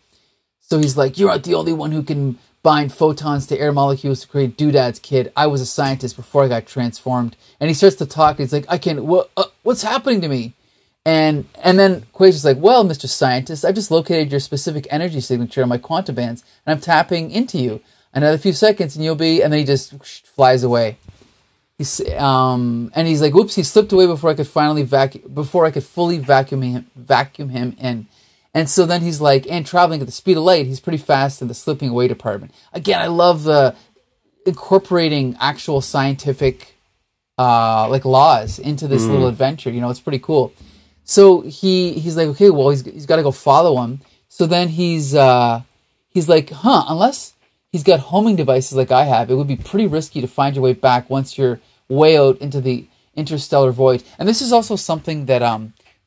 So he's like, you're not the only one who can bind photons to air molecules to create doodads, kid. I was a scientist before I got transformed. And he starts to talk. And he's like, I can't. What's happening to me? And then Quasar's like, well, Mr. Scientist, I've just located your specific energy signature on my quantum bands, and I'm tapping into you. Another few seconds, and you'll be. And then he just flies away. And he's like, "Whoops!" He slipped away before I could fully vacuum him in. And so then he's like, and traveling at the speed of light, he's pretty fast in the slipping away department. Again, I love the incorporating actual scientific laws into this little adventure. It's pretty cool. So he's like, okay, well, he's got to go follow him. So then he's like, unless he's got homing devices like I have, it would be pretty risky to find your way back once you're way out into the interstellar void. And this is also something that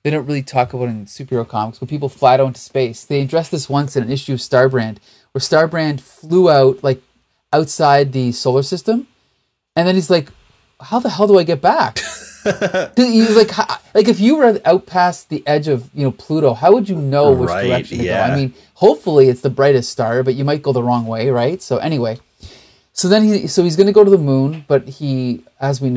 they don't really talk about in superhero comics, when people fly out into space. They addressed this once in an issue of Starbrand, where Starbrand flew out outside the solar system, and then he's like, how the hell do I get back? He's like if you were out past the edge of Pluto, how would you know which direction to go? I mean, hopefully it's the brightest star, but you might go the wrong way, right? So anyway, so he's going to go to the moon, but as we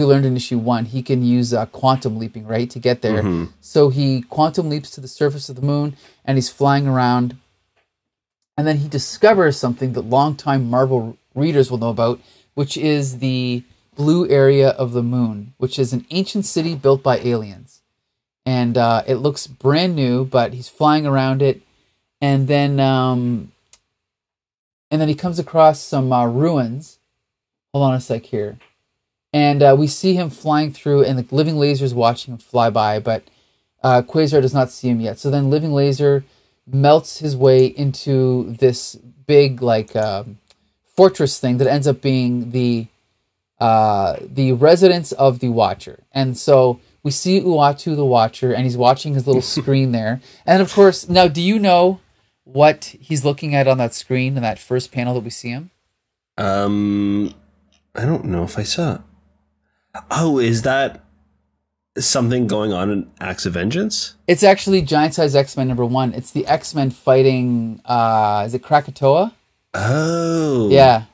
learned in issue 1, he can use quantum leaping, right, to get there. Mm-hmm. So he quantum leaps to the surface of the moon, and he's flying around, and then he discovers something that longtime Marvel readers will know about, which is the blue area of the moon, which is an ancient city built by aliens. And it looks brand new, but he's flying around it, and then he comes across some ruins. Hold on a sec here. And we see him flying through, and the Living Laser's watching him fly by, but Quasar does not see him yet. So then Living Laser melts his way into this big, fortress thing that ends up being the residence of the Watcher. And so we see Uatu the Watcher, and he's watching his little screen there. And of course, now, do you know what he's looking at on that screen in that first panel that we see him? I don't know if I saw. Oh, is that something going on in Acts of Vengeance? It's actually Giant Size X-Men #1. It's the X-Men fighting, is it Krakatoa? Oh. Yeah.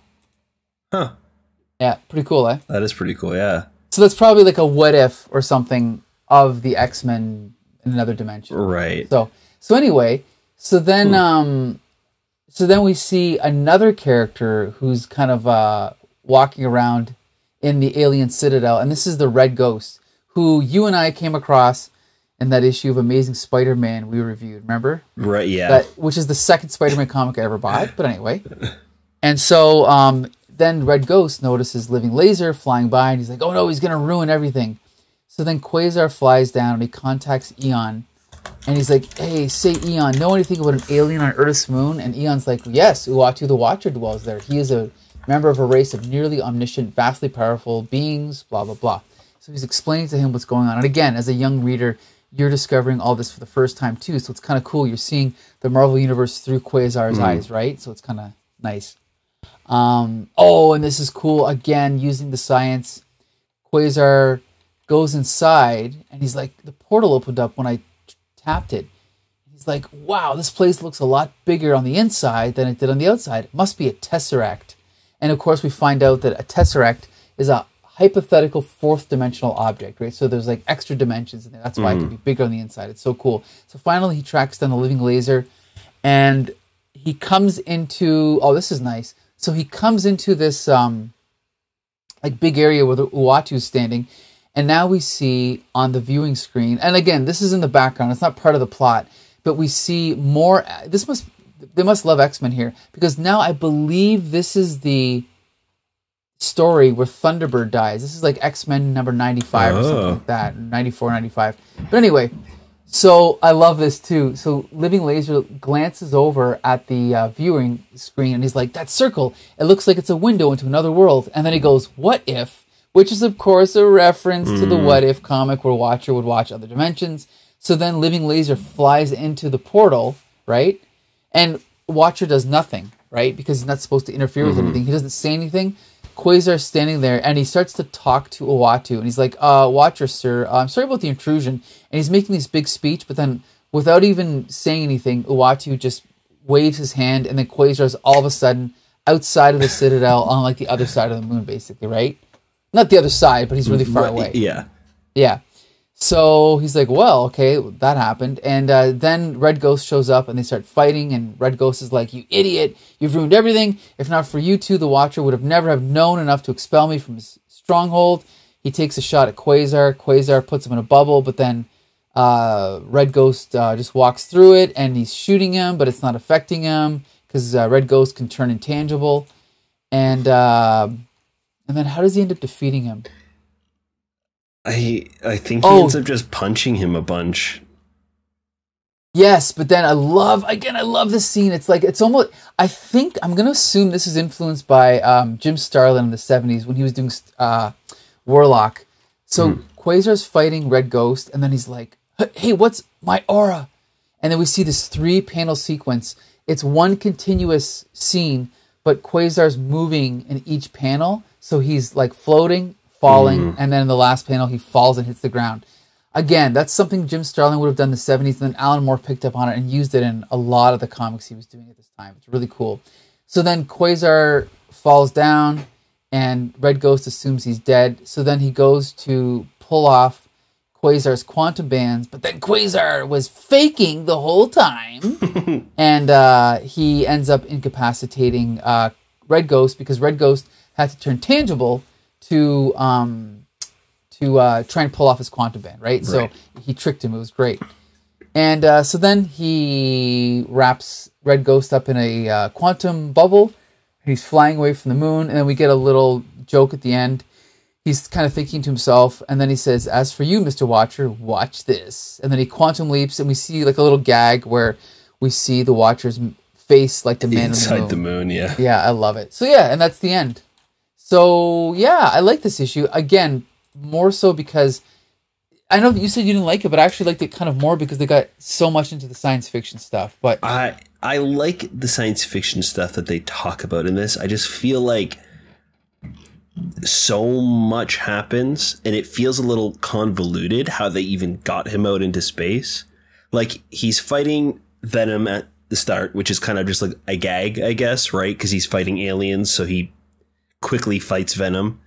Huh. Yeah, pretty cool, eh? That is pretty cool, yeah. So that's probably like a what if or something of the X-Men in another dimension. Right. So anyway, so then we see another character who's kind of walking around in the alien citadel, and this is the Red Ghost, who you and I came across in that issue of Amazing Spider-Man we reviewed, remember? Right, yeah. Which is the second Spider-Man comic I ever bought, but anyway. And so then Red Ghost notices Living Laser flying by, and he's like, oh no, he's going to ruin everything. So then Quasar flies down, and he contacts Eon, and he's like, hey, say Eon, know anything about an alien on Earth's moon? And Eon's like, yes, Uatu the Watcher dwells there. He is a member of a race of nearly omniscient, vastly powerful beings, blah, blah, blah. So he's explaining to him what's going on. And again, as a young reader, you're discovering all this for the first time too. So it's kind of cool. You're seeing the Marvel Universe through Quasar's eyes, right? So it's kind of nice. And this is cool. Again, using the science, Quasar goes inside, and he's like, the portal opened up when I tapped it. He's like, wow, this place looks a lot bigger on the inside than it did on the outside. It must be a tesseract. And of course, we find out that a tesseract is a hypothetical fourth dimensional object, right? So there's like extra dimensions in there. That's why it can be bigger on the inside. It's so cool. So finally, he tracks down the Living Laser, and he comes into, this is nice. So he comes into this big area where the Uatu is standing, and now we see on the viewing screen, and again, this is in the background. It's not part of the plot, but we see more. They must love X-Men here, because now I believe this is the story where Thunderbird dies. This is like X-Men number 95 or something like that, 94, 95. But anyway, so I love this too. So Living Laser glances over at the viewing screen, and he's like, that circle, it looks like it's a window into another world. And then he goes, what if? Which is, of course, a reference to the What If comic where Watcher would watch other dimensions. So then Living Laser flies into the portal, right? And Watcher does nothing, right? Because he's not supposed to interfere with anything. He doesn't say anything. Quasar's standing there, and he starts to talk to Uatu, and he's like, Watcher, sir, I'm sorry about the intrusion. And he's making this big speech, but then without even saying anything, Uatu just waves his hand, and then Quasar's all of a sudden outside of the Citadel on like the other side of the moon, basically, right? Not the other side, but he's really far away. Yeah. Yeah. So he's like, well, okay, that happened. And then Red Ghost shows up, and they start fighting, and Red Ghost is like, you idiot, you've ruined everything. If not for you two, the Watcher would have never have known enough to expel me from his stronghold. He takes a shot at Quasar. Quasar puts him in a bubble, but then Red Ghost just walks through it, and he's shooting him, but it's not affecting him, because Red Ghost can turn intangible. And then how does he end up defeating him? I think he ends up just punching him a bunch. Yes, but then I love this scene. It's like, it's almost, I think, I'm going to assume this is influenced by Jim Starlin in the 70s when he was doing Warlock. So Quasar's fighting Red Ghost, and then he's like, hey, what's my aura? And then we see this 3-panel sequence. It's one continuous scene, but Quasar's moving in each panel. So he's like floating, falling, and then in the last panel, he falls and hits the ground. Again, that's something Jim Starlin would have done in the 70s, and then Alan Moore picked up on it and used it in a lot of the comics he was doing at this time. It's really cool. So then Quasar falls down, and Red Ghost assumes he's dead. So then he goes to pull off Quasar's quantum bands, but then Quasar was faking the whole time, and he ends up incapacitating Red Ghost because Red Ghost had to turn tangible to try and pull off his quantum band, right? So he tricked him. It was great. And so then he wraps Red Ghost up in a quantum bubble. He's flying away from the moon, and then we get a little joke at the end. He's kind of thinking to himself, and then he says, "As for you, Mr. Watcher, watch this." And then he quantum leaps, and we see like a little gag where we see the Watcher's face like the man inside the moon. Yeah. Yeah, I love it. So yeah, and that's the end. So yeah, I like this issue. Again, more so because I know that you said you didn't like it, but I actually liked it kind of more because they got so much into the science fiction stuff. But I like the science fiction stuff that they talk about in this. I just feel like so much happens and it feels a little convoluted how they even got him out into space. Like, he's fighting Venom at the start, which is kind of just like a gag, I guess, right? Because he's fighting aliens, so he quickly fights Venom.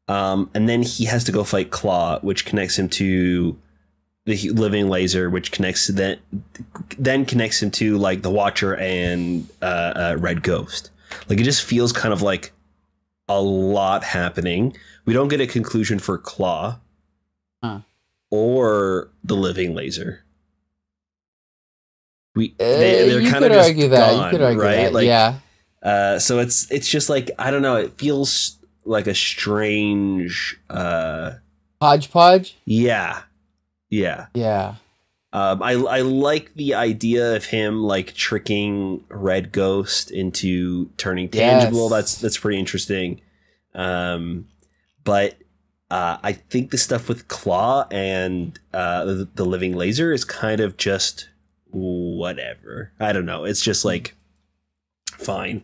And then he has to go fight Claw, which connects him to the living laser, which connects to then connects him to like the Watcher and Red Ghost. Like, it just feels kind of like a lot happening. We don't get a conclusion for Claw or the living laser. They're kind of just gone, you could argue right? That. Like, yeah. So it's just like, I don't know. It feels like a strange hodgepodge. Yeah. I like the idea of him like tricking Red Ghost into turning tangible. Yes. That's pretty interesting. But I think the stuff with Claw and the living laser is kind of just whatever. I don't know. It's just like fine.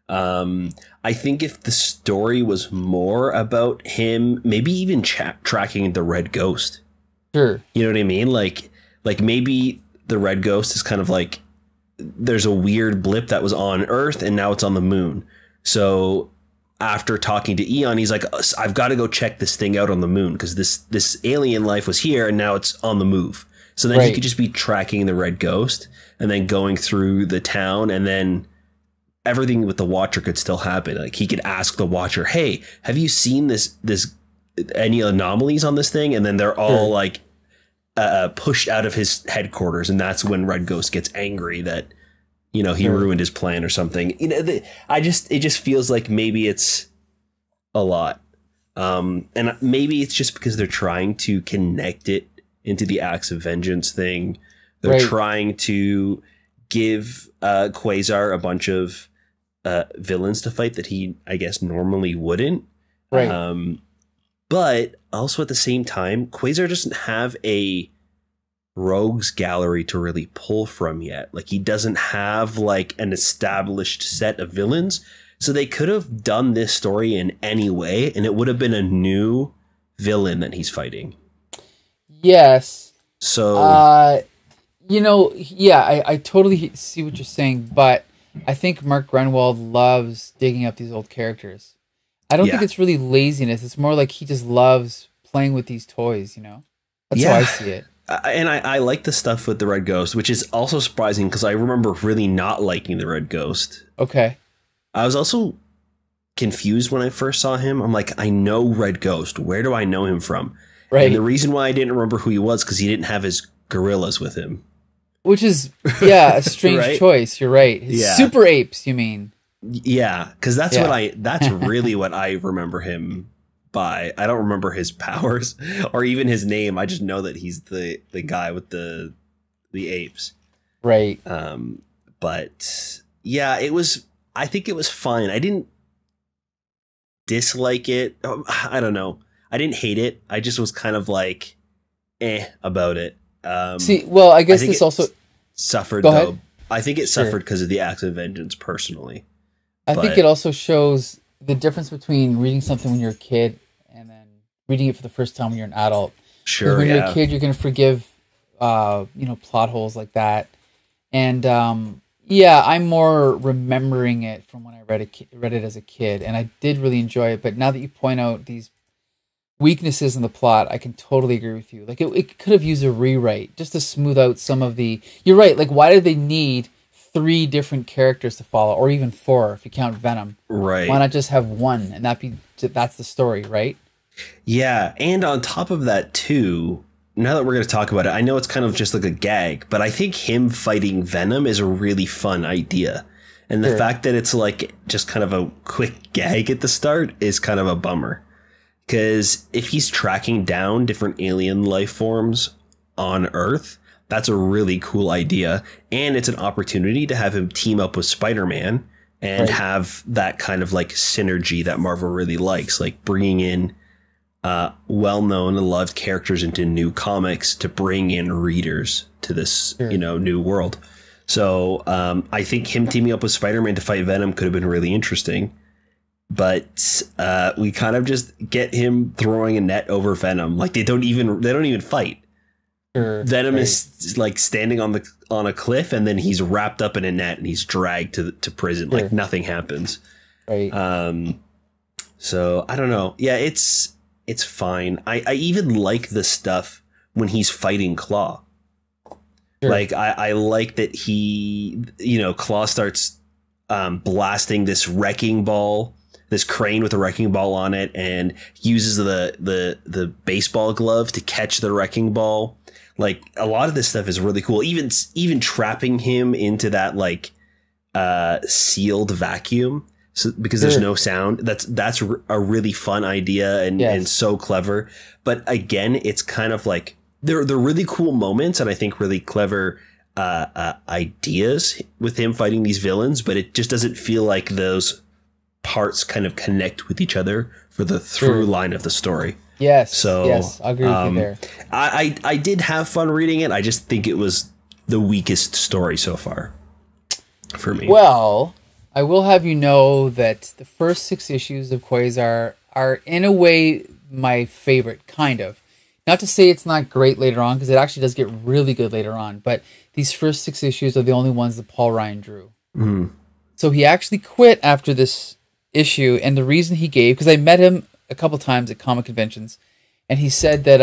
I think if the story was more about him, maybe even tracking the Red Ghost. Sure. You know what I mean? Like maybe the Red Ghost is kind of like, there's a weird blip that was on Earth and now it's on the moon. So after talking to Eon, he's like, I've got to go check this thing out on the moon because this alien life was here and now it's on the move. So then he could just be tracking the Red Ghost and then going through the town, and then everything with the Watcher could still happen. Like, he could ask the Watcher, "Hey, have you seen this any anomalies on this thing?" And then they're all like pushed out of his headquarters, and that's when Red Ghost gets angry that, you know, he ruined his plan or something. You know, it just feels like maybe it's a lot, and maybe it's just because they're trying to connect it into the Acts of Vengeance thing. They're trying to give Quasar a bunch of villains to fight that he, I guess, normally wouldn't. Right. But also at the same time, Quasar doesn't have a rogues gallery to really pull from yet. Like, he doesn't have like an established set of villains. So they could have done this story in any way, and it would have been a new villain that he's fighting. Yes. So, you know, yeah, I totally see what you're saying, but I think Mark Gruenwald loves digging up these old characters. I don't think it's really laziness. It's more like he just loves playing with these toys, you know? That's how I see it. And I like the stuff with the Red Ghost, which is also surprising because I remember really not liking the Red Ghost. Okay. I was also confused when I first saw him. I'm like, I know Red Ghost. Where do I know him from? Right. And the reason why I didn't remember who he was because he didn't have his gorillas with him. Which is, a strange choice. You're right. Super apes, you mean? Yeah, because that's that's really what I remember him by. I don't remember his powers or even his name. I just know that he's the guy with the apes. Right. But yeah, I think it was fine. I didn't dislike it. I don't know. I didn't hate it. I just was kind of like, about it. See, well, I guess this also suffered though. I think it suffered because of the Acts of Vengeance personally. I think it also shows the difference between reading something when you're a kid and then reading it for the first time when you're an adult. Sure. When you're a kid, you're going to forgive, plot holes like that. And I'm more remembering it from when I read it as a kid, and I did really enjoy it. But now that you point out these weaknesses in the plot, I can totally agree with you. Like it could have used a rewrite just to smooth out some of the. You're right. Like, why did they need 3 different characters to follow, or even 4 if you count Venom? Right. Why not just have one, and that's the story, right? Yeah, and on top of that too, now that we're going to talk about it, I know it's kind of just like a gag, but I think him fighting Venom is a really fun idea. And the fact that it's like just kind of a quick gag at the start is kind of a bummer. Because if he's tracking down different alien life forms on Earth, that's a really cool idea. And it's an opportunity to have him team up with Spider-Man and have that kind of like synergy that Marvel really likes, like bringing in well-known and loved characters into new comics to bring in readers to this, new world. So I think him teaming up with Spider-Man to fight Venom could have been really interesting. But we kind of just get him throwing a net over Venom. Like they don't even fight. Venom is like standing on a cliff, and then he's wrapped up in a net and he's dragged to prison. Like nothing happens. Right. So I don't know. Yeah, it's fine. I even like the stuff when he's fighting Claw. Like I like that he, Claw starts blasting this wrecking ball, this crane with a wrecking ball on it, and uses the baseball glove to catch the wrecking ball. Like a lot of this stuff is really cool. Even trapping him into that like sealed vacuum, because there's no sound. That's a really fun idea and so clever. But again, it's kind of like they're really cool moments, and I think really clever ideas with him fighting these villains. But it just doesn't feel like those parts kind of connect with each other for the through line of the story. Yes. I agree with you there. I did have fun reading it. I just think it was the weakest story so far for me. Well, I will have you know that the first 6 issues of Quasar are in a way my favorite, kind of. Not to say it's not great later on, because it actually does get really good later on. But these first 6 issues are the only ones that Paul Ryan drew. Mm. So he actually quit after this issue, and the reason he gave, because I met him a couple times at comic conventions, and he said that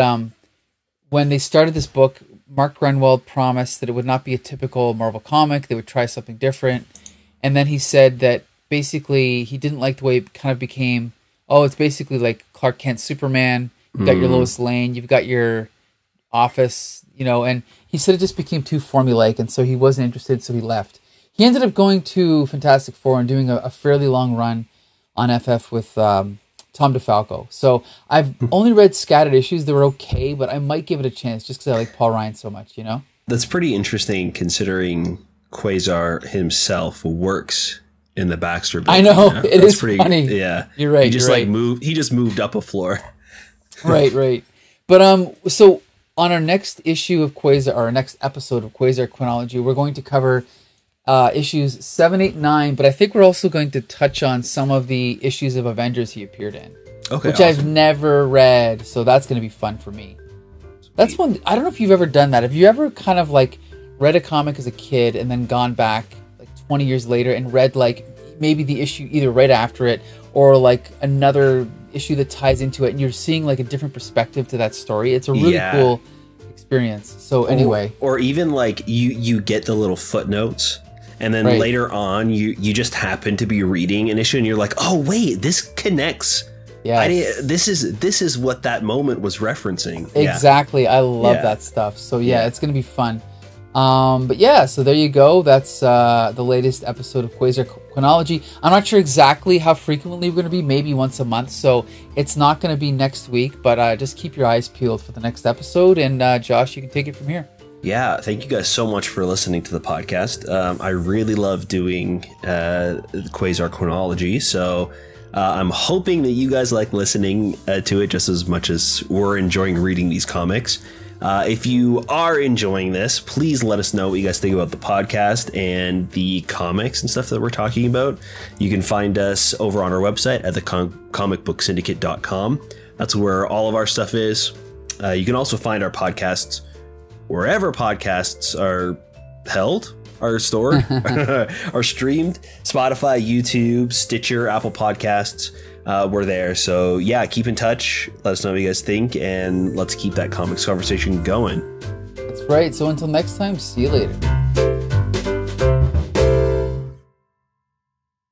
when they started this book, Mark Gruenwald promised that it would not be a typical Marvel comic. They would try something different. And then he said that basically he didn't like the way it kind of became, it's basically like Clark Kent Superman. You've got your Lois Lane, you've got your Office, and he said it just became too formulaic, and so he wasn't interested, so he left. He ended up going to Fantastic Four and doing a fairly long run on FF with Tom DeFalco. So I've only read scattered issues. They were okay, but I might give it a chance just because I like Paul Ryan so much, That's pretty interesting considering Quasar himself works in the Baxter building. I know. It is pretty funny. Yeah. You're right. He just moved up a floor. Right. But so on our next issue of Quasar, or our next episode of Quasar Chronology, we're going to cover issues 7, 8, 9, but I think we're also going to touch on some of the issues of Avengers he appeared in. Okay. Which awesome. I've never read, so that's going to be fun for me. Sweet. That's one, I don't know if you've ever done that. Have you ever kind of like read a comic as a kid and then gone back like 20 years later and read like maybe the issue either right after it or like another issue that ties into it, and you're seeing like a different perspective to that story? It's a really cool experience. So anyway. Or even like you get the little footnotes. And then later on, you just happen to be reading an issue, and you're like, "Oh wait, this connects. Yeah, this is what that moment was referencing." Exactly. I love that stuff. So it's gonna be fun. But yeah, so there you go. That's the latest episode of Quasar Chronology. I'm not sure exactly how frequently we're gonna be. Maybe once a month. So it's not gonna be next week. But just keep your eyes peeled for the next episode. And Josh, you can take it from here. Yeah, thank you guys so much for listening to the podcast. I really love doing Quasar Chronology, so I'm hoping that you guys like listening to it just as much as we're enjoying reading these comics. If you are enjoying this, please let us know what you guys think about the podcast and the comics and stuff that we're talking about. You can find us over on our website at thecomicbooksyndicate.com. That's where all of our stuff is. You can also find our podcasts wherever podcasts are held, are stored, are streamed. Spotify, YouTube, Stitcher, Apple Podcasts. We're there. So yeah, keep in touch. Let us know what you guys think, and let's keep that comics conversation going. That's right. So until next time, see you later.